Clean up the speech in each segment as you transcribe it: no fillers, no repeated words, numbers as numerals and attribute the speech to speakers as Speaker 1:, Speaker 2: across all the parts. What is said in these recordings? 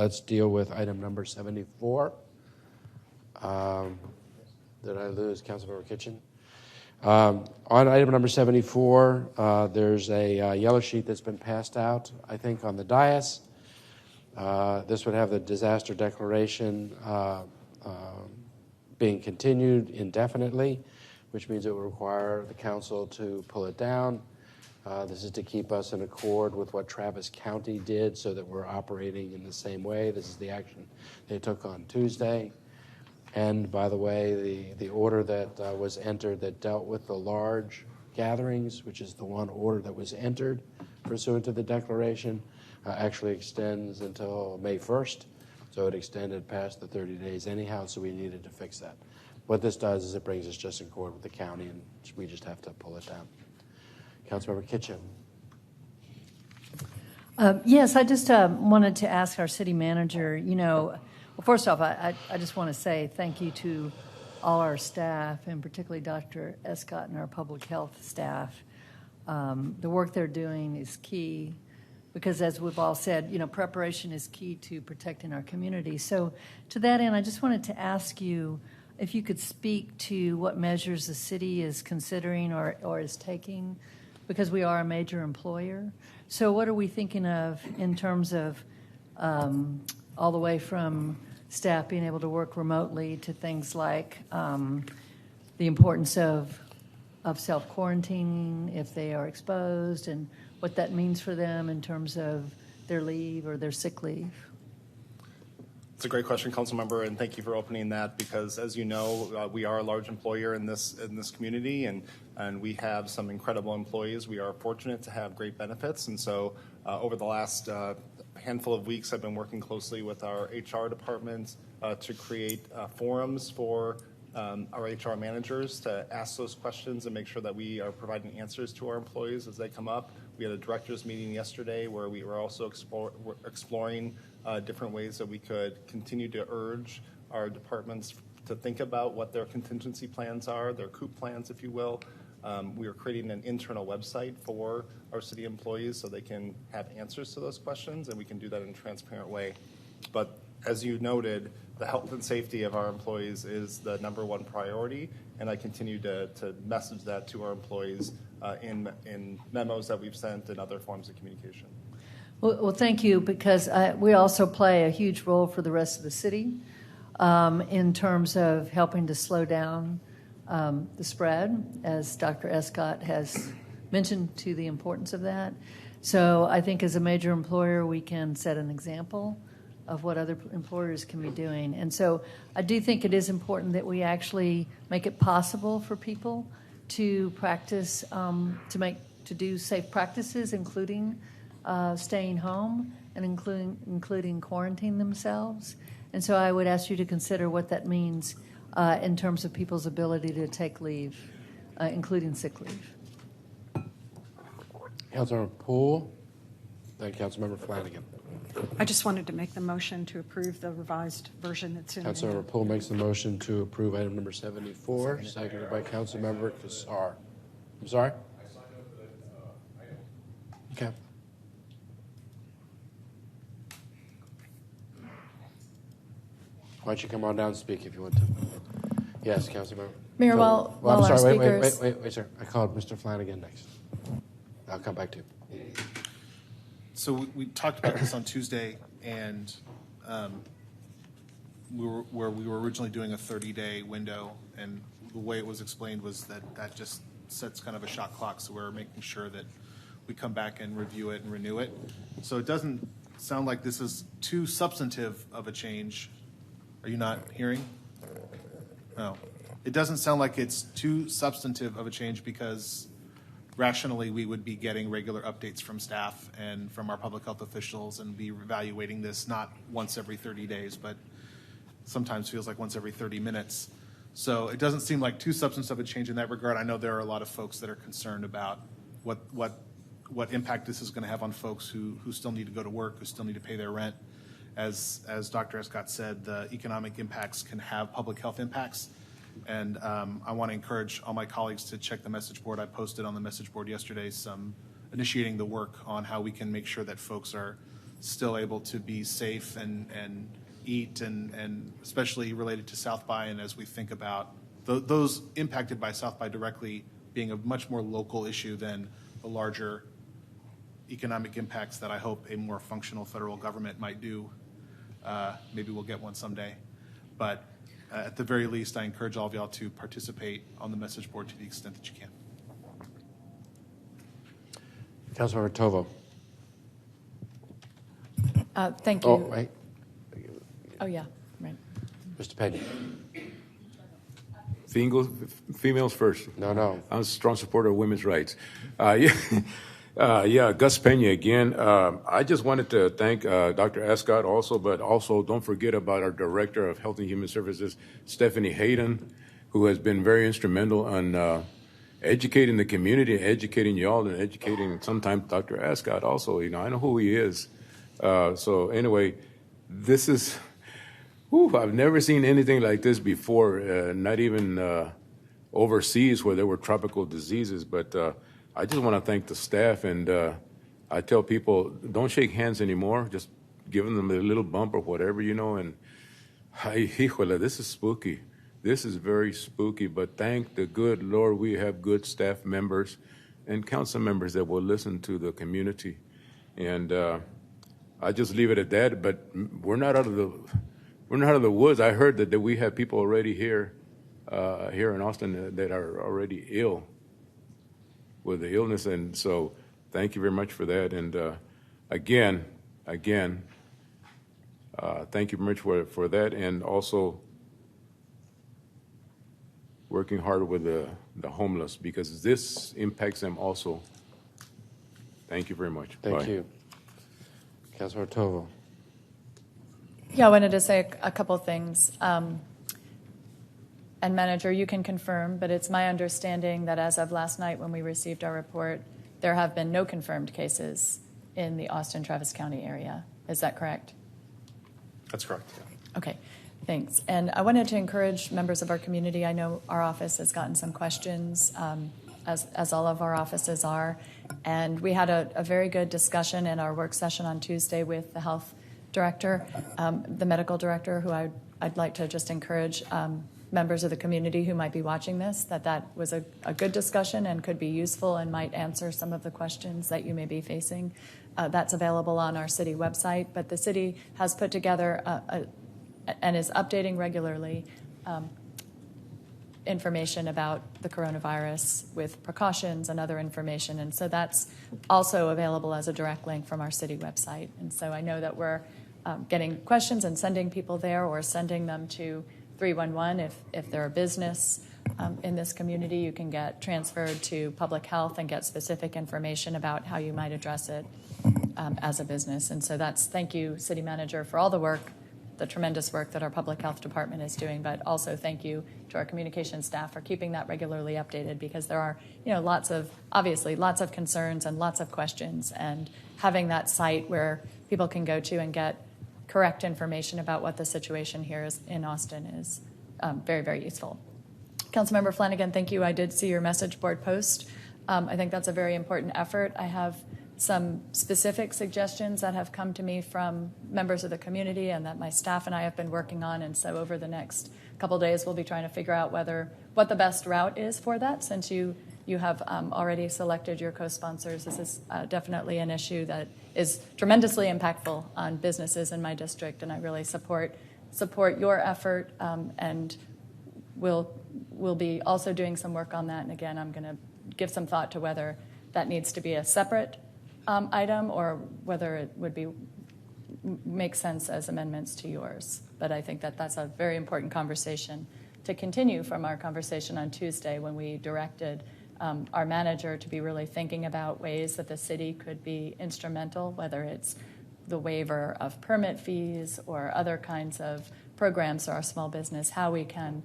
Speaker 1: let's deal with item number 74. Did I lose Councilmember Kitchen? On item number 74, there's a yellow sheet that's been passed out, I think, on the dais. This would have the disaster declaration being continued indefinitely, which means it would require the council to pull it down. This is to keep us in accord with what Travis County did so that we're operating in the same way. This is the action they took on Tuesday. And by the way, the order that was entered that dealt with the large gatherings, which is the one order that was entered pursuant to the declaration, actually extends until May 1st. So it extended past the 30 days anyhow, so we needed to fix that. What this does is it brings us just in accord with the county, and we just have to pull it down. Councilmember Kitchen.
Speaker 2: Yes, I just wanted to ask our city manager, well, first off, I just want to say thank you to all our staff, and particularly Dr. Escott and our public health staff. The work they're doing is key because, as we've all said, preparation is key to protecting our community. So to that end, I just wanted to ask you if you could speak to what measures the city is considering or is taking, because we are a major employer. So what are we thinking of in terms of all the way from staff being able to work remotely to things like the importance of self-quarantining if they are exposed, and what that means for them in terms of their leave or their sick leave?
Speaker 3: It's a great question, Councilmember, and thank you for opening that, because as you know, we are a large employer in this community, and we have some incredible employees. We are fortunate to have great benefits, and so over the last handful of weeks, I've been working closely with our HR department to create forums for our HR managers to ask those questions and make sure that we are providing answers to our employees as they come up. We had a directors meeting yesterday where we were also exploring different ways that we could continue to urge our departments to think about what their contingency plans are, their COOP plans, if you will. We are creating an internal website for our city employees so they can have answers to those questions, and we can do that in a transparent way. But as you noted, the health and safety of our employees is the number one priority, and I continue to message that to our employees in memos that we've sent and other forms of communication.
Speaker 2: Well, thank you, because we also play a huge role for the rest of the city in terms of helping to slow down the spread, as Dr. Escott has mentioned to the importance of that. So I think as a major employer, we can set an example of what other employers can be doing. And so I do think it is important that we actually make it possible for people to practice, to do safe practices, including staying home and including quarantining themselves. And so I would ask you to consider what that means in terms of people's ability to take leave, including sick leave.
Speaker 1: Councilmember Poole, then Councilmember Flanagan.
Speaker 4: I just wanted to make the motion to approve the revised version that's in there.
Speaker 1: Councilmember Poole makes the motion to approve item number 74, seconded by Councilmember Kassar. I'm sorry? I signed up for that item. Okay. Why don't you come on down and speak if you want to? Yes, Councilmember.
Speaker 5: Mayor,
Speaker 1: well,
Speaker 5: while
Speaker 1: I'm sorry.
Speaker 5: our speakers...
Speaker 1: Wait, sir. I called Mr. Flanagan next. I'll come back to you.
Speaker 6: So we talked about this on Tuesday, and we were originally doing a 30-day window, and the way it was explained was that just sets kind of a shot clock, so we're making sure that we come back and review it and renew it. So it doesn't sound like this is too substantive of a change. Are you not hearing? No. It doesn't sound like it's too substantive of a change, because rationally we would be getting regular updates from staff and from our public health officials and be evaluating this not once every 30 days, but sometimes feels like once every 30 minutes. So it doesn't seem like too substantive of a change in that regard. I know there are a lot of folks that are concerned about what impact this is going to have on folks who still need to go to work, who still need to pay their rent. As Dr. Escott said, the economic impacts can have public health impacts. And I want to encourage all my colleagues to check the message board. I posted on the message board yesterday initiating the work on how we can make sure that folks are still able to be safe and eat, and especially related to South by, and as we think about those impacted by South by directly being a much more local issue than the larger economic impacts that I hope a more functional federal government might do. Maybe we'll get one someday. But at the very least, I encourage all of y'all to participate on the message board to the extent that you can.
Speaker 1: Councilmember Tovo.
Speaker 5: Thank you.
Speaker 1: Oh, wait.
Speaker 5: Oh, yeah, right.
Speaker 1: Mr. Pena.
Speaker 7: Females first.
Speaker 1: No.
Speaker 7: I'm a strong supporter of women's rights. Gus Pena again. I just wanted to thank Dr. Ascott also, but also don't forget about our Director of Health and Human Services, Stephanie Hayden, who has been very instrumental on educating the community, educating y'all, and educating sometimes Dr. Ascott also. I know who he is. So anyway, this is... I've never seen anything like this before, not even overseas where there were tropical diseases. But I just want to thank the staff, and I tell people, don't shake hands anymore. Just giving them a little bump or whatever, and this is spooky. This is very spooky, but thank the good Lord we have good staff members and council members that will listen to the community. And I just leave it at that, but we're not out of the woods. I heard that we have people already here in Austin that are already ill with the illness, and so thank you very much for that. And again, thank you very much for that, and also working hard with the homeless, because this impacts them also. Thank you very much.
Speaker 1: Thank
Speaker 7: Bye.
Speaker 1: you. Councilor Tovo.
Speaker 5: Yeah, I wanted to say a couple things. And Manager, you can confirm, but it's my understanding that as of last night when we received our report, there have been no confirmed cases in the Austin-Travis County area. Is that correct?
Speaker 3: That's correct. Yeah.
Speaker 5: Okay, thanks. And I wanted to encourage members of our community. I know our office has gotten some questions, as all of our offices are. And we had a very good discussion in our work session on Tuesday with the health director, the medical director, who I'd like to just encourage members of the community who might be watching this, that was a good discussion and could be useful and might answer some of the questions that you may be facing. That's available on our city website, but the city has put together and is updating regularly information about the coronavirus with precautions and other information. And so that's also available as a direct link from our city website. And so I know that we're getting questions and sending people there, or sending them to 311 if they're a business in this community. You can get transferred to public health and get specific information about how you might address it as a business. And so thank you, City Manager, for all the work, the tremendous work that our public health department is doing, but also thank you to our communications staff for keeping that regularly updated, because there are lots of concerns and lots of questions, and having that site where people can go to and get correct information about what the situation here is in Austin is very, very useful. Councilmember Flanagan, thank you. I did see your message board post. I think that's a very important effort. I have some specific suggestions that have come to me from members of the community and that my staff and I have been working on. And so over the next couple of days, we'll be trying to figure out what the best route is for that, since you have already selected your co-sponsors. This is definitely an issue that is tremendously impactful on businesses in my district, and I really support your effort, and we'll be also doing some work on that. And again, I'm going to give some thought to whether that needs to be a separate item, or whether it would make sense as amendments to yours. But I think that's a very important conversation to continue from our conversation on Tuesday, when we directed our manager to be really thinking about ways that the city could be instrumental, whether it's the waiver of permit fees or other kinds of programs for our small business, how we can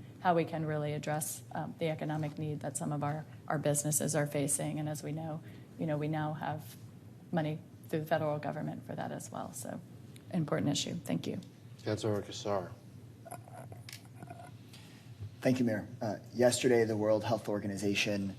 Speaker 5: really address the economic need that some of our businesses are facing. And as we know, we now have money through the federal government for that as well. So, important issue. Thank you.
Speaker 1: Councilor Kassar.
Speaker 8: Thank you, Mayor. Yesterday, the World Health Organization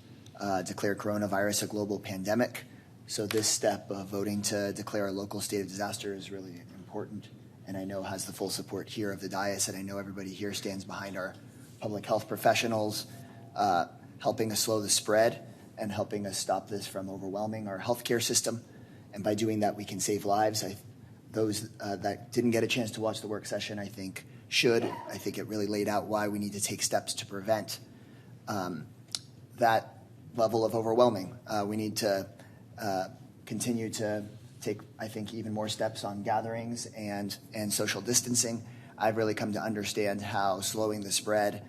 Speaker 8: declared coronavirus a global pandemic. So this step of voting to declare a local state of disaster is really important, and I know has the full support here of the dais, and I know everybody here stands behind our public health professionals, helping us slow the spread and helping us stop this from overwhelming our healthcare system. And by doing that, we can save lives. Those that didn't get a chance to watch the work session, I think, should. I think it really laid out why we need to take steps to prevent that level of overwhelming. We need to continue to take, I think, even more steps on gatherings and social distancing. I've really come to understand how slowing the spread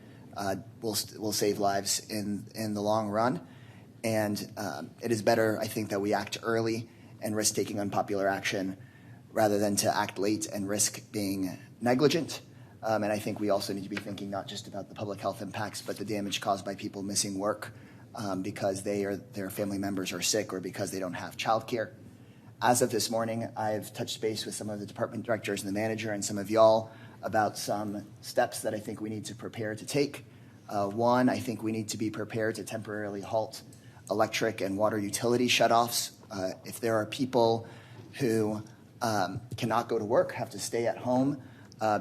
Speaker 8: will save lives in the long run. And it is better, I think, that we act early and risk taking unpopular action rather than to act late and risk being negligent. And I think we also need to be thinking not just about the public health impacts, but the damage caused by people missing work because their family members are sick or because they don't have childcare. As of this morning, I've touched base with some of the department directors and the manager and some of y'all about some steps that I think we need to prepare to take. One, I think we need to be prepared to temporarily halt electric and water utility shutoffs. If there are people who cannot go to work, have to stay at home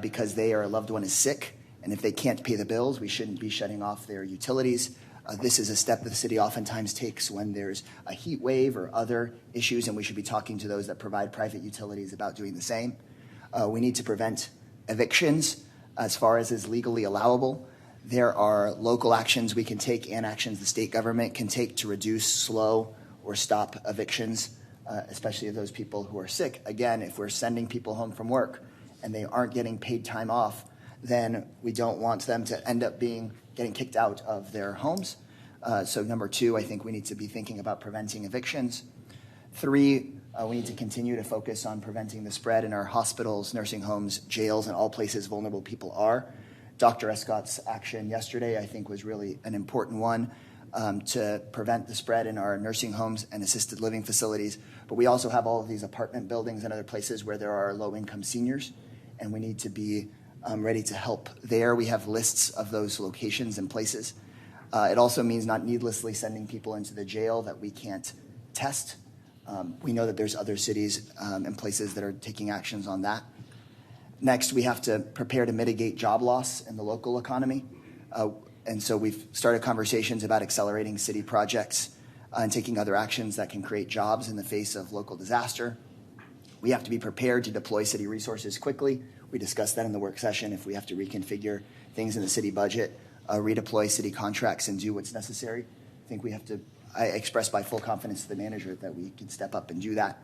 Speaker 8: because their loved one is sick, and if they can't pay the bills, we shouldn't be shutting off their utilities. This is a step that the city oftentimes takes when there's a heat wave or other issues, and we should be talking to those that provide private utilities about doing the same. We need to prevent evictions as far as is legally allowable. There are local actions we can take and actions the state government can take to reduce, slow, or stop evictions, especially of those people who are sick. Again, if we're sending people home from work and they aren't getting paid time off, then we don't want them to end up getting kicked out of their homes. So number two, I think we need to be thinking about preventing evictions. Three, we need to continue to focus on preventing the spread in our hospitals, nursing homes, jails, and all places vulnerable people are. Dr. Escott's action yesterday, I think, was really an important one to prevent the spread in our nursing homes and assisted living facilities. But we also have all of these apartment buildings and other places where there are low-income seniors, and we need to be ready to help there. We have lists of those locations and places. It also means not needlessly sending people into the jail that we can't test. We know that there's other cities and places that are taking actions on that. Next, we have to prepare to mitigate job loss in the local economy. And so we've started conversations about accelerating city projects and taking other actions that can create jobs in the face of local disaster. We have to be prepared to deploy city resources quickly. We discussed that in the work session. If we have to reconfigure things in the city budget, redeploy city contracts and do what's necessary, I think we have to, I express my full confidence to the manager that we can step up and do that.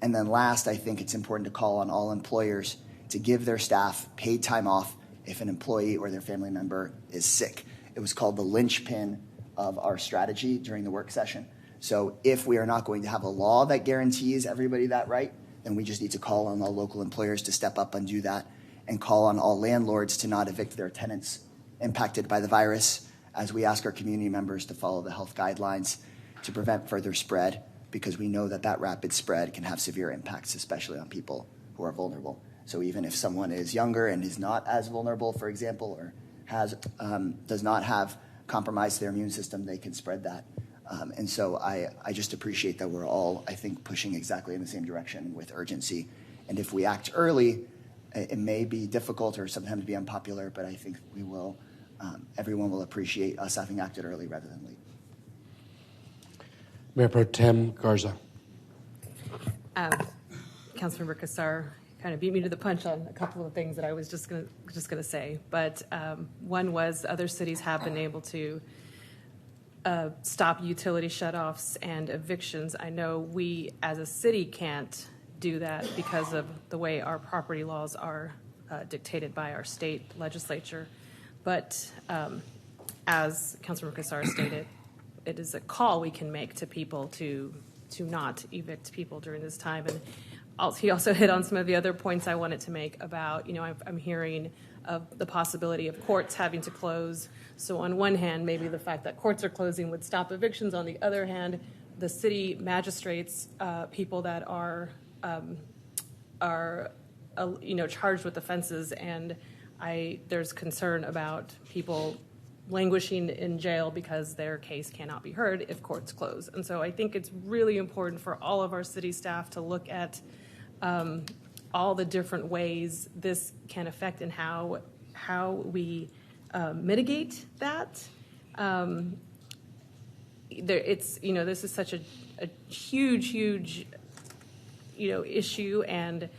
Speaker 8: And then last, I think it's important to call on all employers to give their staff paid time off if an employee or their family member is sick. It was called the linchpin of our strategy during the work session. So if we are not going to have a law that guarantees everybody that right, then we just need to call on all local employers to step up and do that, and call on all landlords to not evict their tenants impacted by the virus, as we ask our community members to follow the health guidelines to prevent further spread, because we know that rapid spread can have severe impacts, especially on people who are vulnerable. So even if someone is younger and is not as vulnerable, for example, or does not have compromised their immune system, they can spread that. And so I just appreciate that we're all, I think, pushing exactly in the same direction with urgency. And if we act early, it may be difficult or sometimes be unpopular, but I think we will, everyone will appreciate us having acted early rather than late.
Speaker 1: Mayor Pro Tem Garza.
Speaker 9: Councilmember Kassar kind of beat me to the punch on a couple of things that I was just gonna say. But one was other cities have been able to stop utility shutoffs and evictions. I know we as a city can't do that because of the way our property laws are dictated by our state legislature. But as Councilmember Kassar stated, it is a call we can make to people to not evict people during this time. And he also hit on some of the other points I wanted to make about, I'm hearing of the possibility of courts having to close. So on one hand, maybe the fact that courts are closing would stop evictions. On the other hand, the city magistrates, people that are charged with offenses, and there's concern about people languishing in jail because their case cannot be heard if courts close. And so I think it's really important for all of our city staff to look at all the different ways this can affect and how we mitigate that. This is such a huge issue, and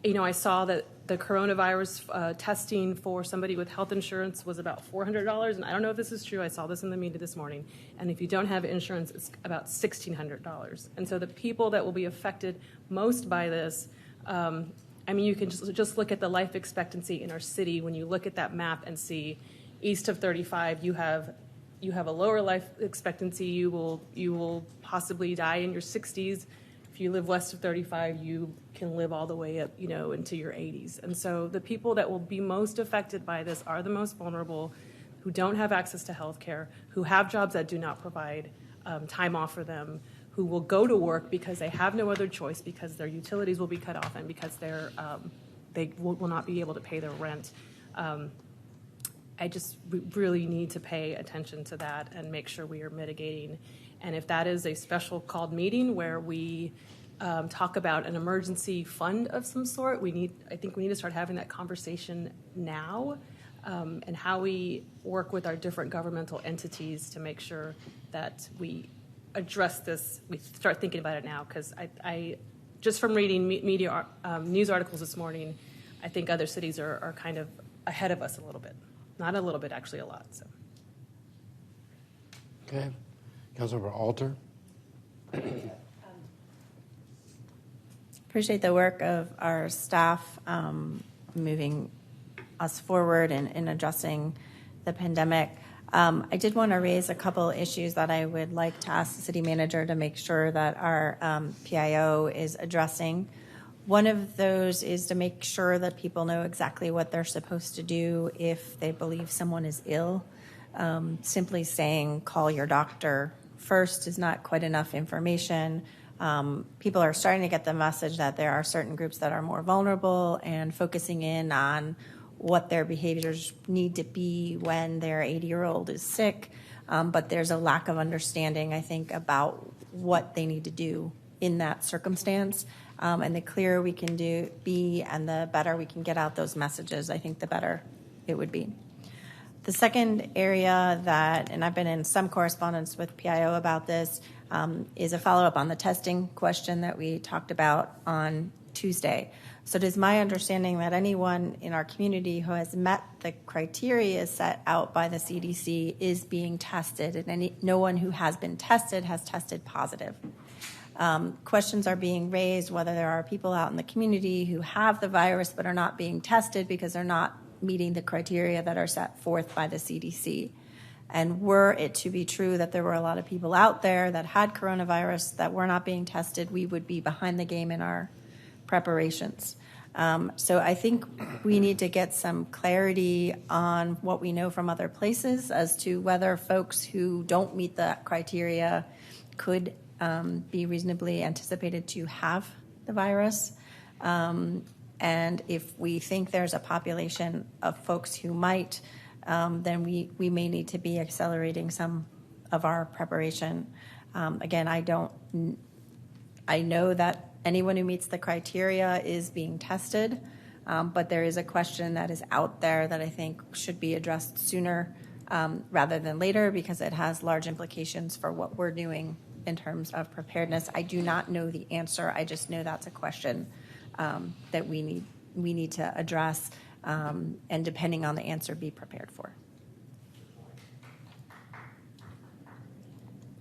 Speaker 9: I saw that the coronavirus testing for somebody with health insurance was about $400, and I don't know if this is true. I saw this in the media this morning, and if you don't have insurance, it's about $1,600. And so the people that will be affected most by this, you can just look at the life expectancy in our city. When you look at that map and see east of 35, you have a lower life expectancy. You will possibly die in your 60s. If you live west of 35, you can live all the way up, into your 80s. And so the people that will be most affected by this are the most vulnerable, who don't have access to health care, who have jobs that do not provide time off for them, who will go to work because they have no other choice, because their utilities will be cut off and because they will not be able to pay their rent. We really need to pay attention to that and make sure we are mitigating. And if that is a special called meeting where we talk about an emergency fund of some sort, I think we need to start having that conversation now, and how we work with our different governmental entities to make sure that we address this. We start thinking about it now, because I just from reading media news articles this morning, I think other cities are kind of ahead of us a little bit. Not a little bit, actually a lot. So.
Speaker 1: Okay. Councilmember Alter.
Speaker 10: Appreciate the work of our staff moving us forward in addressing the pandemic. I did want to raise a couple issues that I would like to ask the city manager to make sure that our PIO is addressing. One of those is to make sure that people know exactly what they're supposed to do if they believe someone is ill. Simply saying, call your doctor first is not quite enough information. People are starting to get the message that there are certain groups that are more vulnerable, and focusing in on what their behaviors need to be when their 80-year-old is sick. But there's a lack of understanding, I think, about what they need to do in that circumstance. And the clearer we can be and the better we can get out those messages, I think the better it would be. The second area and I've been in some correspondence with PIO about this, is a follow-up on the testing question that we talked about on Tuesday. So it is my understanding that anyone in our community who has met the criteria set out by the CDC is being tested, and no one who has been tested has tested positive. Questions are being raised whether there are people out in the community who have the virus but are not being tested because they're not meeting the criteria that are set forth by the CDC. And were it to be true that there were a lot of people out there that had coronavirus that were not being tested, we would be behind the game in our preparations. So I think we need to get some clarity on what we know from other places as to whether folks who don't meet the criteria could be reasonably anticipated to have the virus. And if we think there's a population of folks who might, then we may need to be accelerating some of our preparation. Again, I know that anyone who meets the criteria is being tested, but there is a question that is out there that I think should be addressed sooner rather than later, because it has large implications for what we're doing in terms of preparedness. I do not know the answer. I just know that's a question that we need to address, and depending on the answer, be prepared for.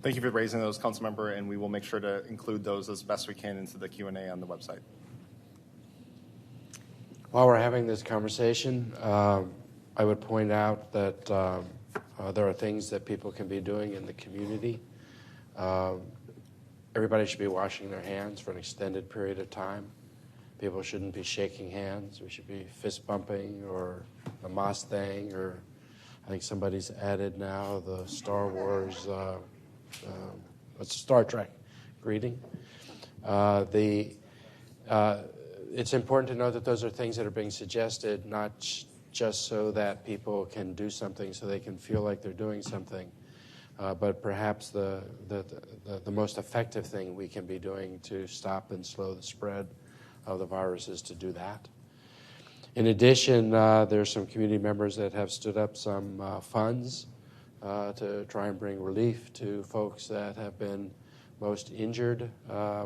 Speaker 3: Thank you for raising those, Councilmember, and we will make sure to include those as best we can into the Q&A on the website.
Speaker 1: While we're having this conversation, I would point out that there are things that people can be doing in the community. Everybody should be washing their hands for an extended period of time. People shouldn't be shaking hands. We should be fist bumping or the Moss thing, or I think somebody's added now the Star Wars, what's Star Trek greeting. It's important to know that those are things that are being suggested, not just so that people can do something, so they can feel like they're doing something. But perhaps the most effective thing we can be doing to stop and slow the spread of the virus is to do that. In addition, there's some community members that have stood up some funds to try and bring relief to folks that have been most injured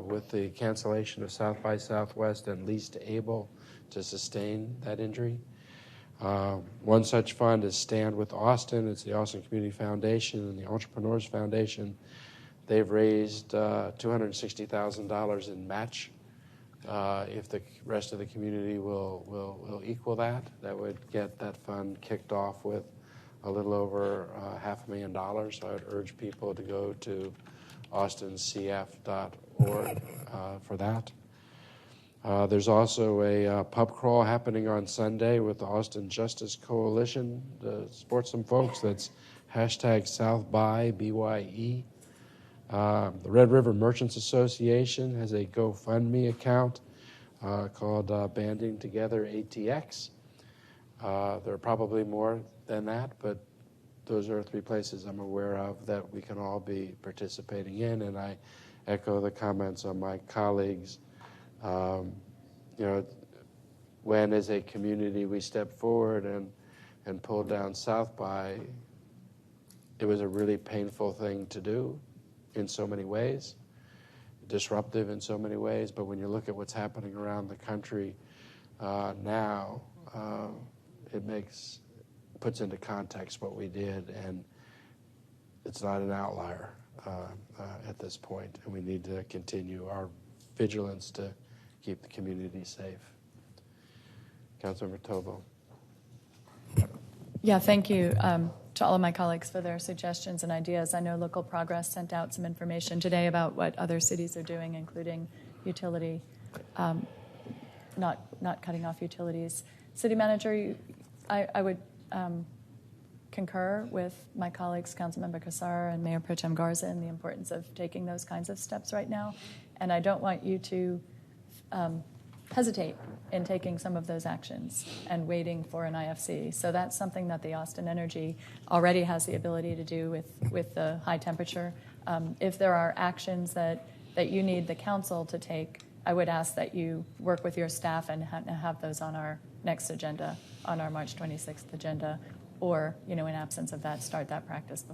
Speaker 1: with the cancellation of South by Southwest and least able to sustain that injury. One such fund is Stand with Austin. It's the Austin Community Foundation and the Entrepreneurs Foundation. They've raised $260,000 in match. If the rest of the community will equal that, that would get that fund kicked off with a little over $500,000. So I would urge people to go to austincf.org for that. There's also a pub crawl happening on Sunday with the Austin Justice Coalition to support some folks. That's #SouthByBYE. The Red River Merchants Association has a GoFundMe account called Banding Together ATX. There are probably more than that, but those are 3 places I'm aware of that we can all be participating in, and I echo the comments of my colleagues. When as a community we stepped forward and pulled down South by, it was a really painful thing to do in so many ways, disruptive in so many ways, but when you look at what's happening around the country now, it puts into context what we did, and it's not an outlier at this point, and we need to continue our vigilance to keep the community safe. Councilmember Tobo.
Speaker 5: Yeah, thank you to all of my colleagues for their suggestions and ideas. I know Local Progress sent out some information today about what other cities are doing, including utility, not cutting off utilities. City Manager, I would concur with my colleagues, Councilmember Cassar and Mayor Pro Tem Garza, in the importance of taking those kinds of steps right now. And I don't want you to hesitate in taking some of those actions and waiting for an IFC. So that's something that the Austin Energy already has the ability to do with the high temperature. If there are actions that you need the council to take, I would ask that you work with your staff and have those on our next agenda, on our March 26th agenda, or, in absence of that, start that practice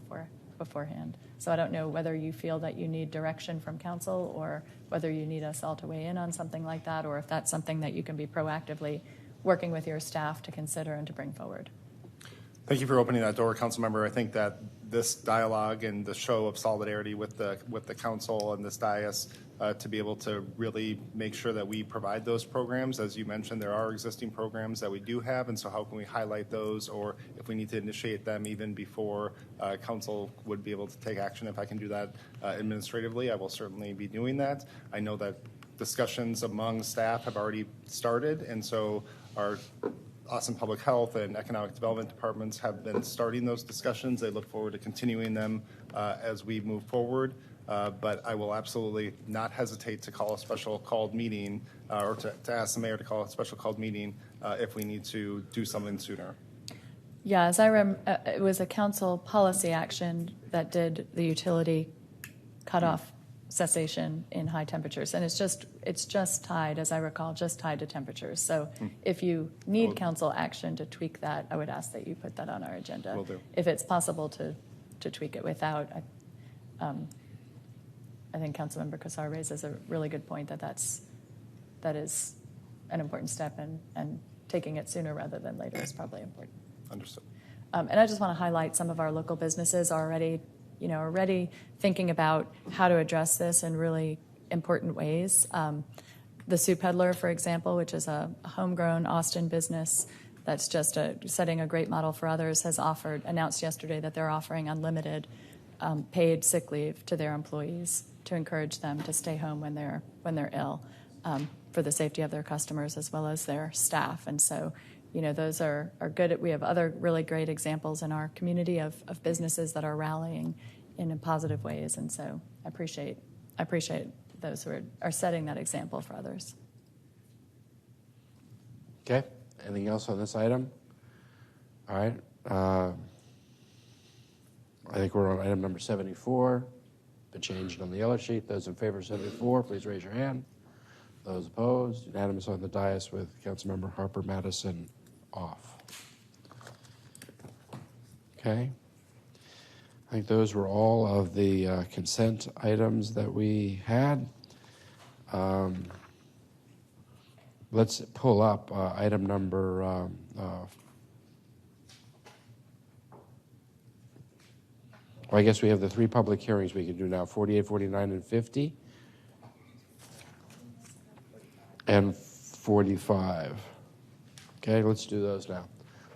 Speaker 5: beforehand. So I don't know whether you feel that you need direction from council or whether you need us all to weigh in on something like that, or if that's something that you can be proactively working with your staff to consider and to bring forward.
Speaker 3: Thank you for opening that door, Councilmember. I think that this dialogue and the show of solidarity with the council and this dais to be able to really make sure that we provide those programs. As you mentioned, there are existing programs that we do have, and so how can we highlight those, or if we need to initiate them even before council would be able to take action. If I can do that administratively, I will certainly be doing that. I know that discussions among staff have already started, and so our Austin Public Health and Economic Development departments have been starting those discussions. They look forward to continuing them as we move forward. But I will absolutely not hesitate to call a special called meeting or to ask the mayor to call a special called meeting if we need to do something sooner.
Speaker 5: Yeah, as it was a council policy action that did the utility cutoff cessation in high temperatures, and it's just tied, as I recall, just tied to temperatures. So if you need council action to tweak that, I would ask that you put that on our agenda.
Speaker 3: Will do.
Speaker 5: If it's possible to tweak it without, I think Councilmember Cassar raises a really good point that is an important step, and taking it sooner rather than later is probably important.
Speaker 3: Understood.
Speaker 5: And I just want to highlight some of our local businesses already thinking about how to address this in really important ways. The Soup Peddler, for example, which is a homegrown Austin business that's just setting a great model for others, has announced yesterday that they're offering unlimited paid sick leave to their employees to encourage them to stay home when they're ill, for the safety of their customers as well as their staff. And so, those are good. We have other really great examples in our community of businesses that are rallying in positive ways. And so I appreciate those who are setting that example for others.
Speaker 1: Okay. Anything else on this item? All right. I think we're on item number 74. Been changed on the yellow sheet. Those in favor of 74, please raise your hand. Those opposed, unanimous on the dais with Councilmember Harper Madison off. Okay. I think those were all of the consent items that we had. Let's pull up item number well, I guess we have the 3 public hearings we can do now, 48, 49, and 50, and 45. Okay, let's do those now.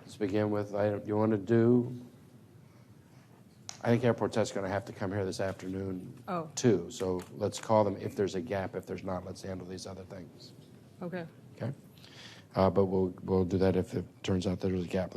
Speaker 1: Let's begin with item, you want to do, I think Airport Test's going to have to come here this afternoon, too, so let's call them if there's a gap. If there's not, let's handle these other things.
Speaker 9: Okay.
Speaker 1: Okay? But we'll do that if it turns out there's a gap.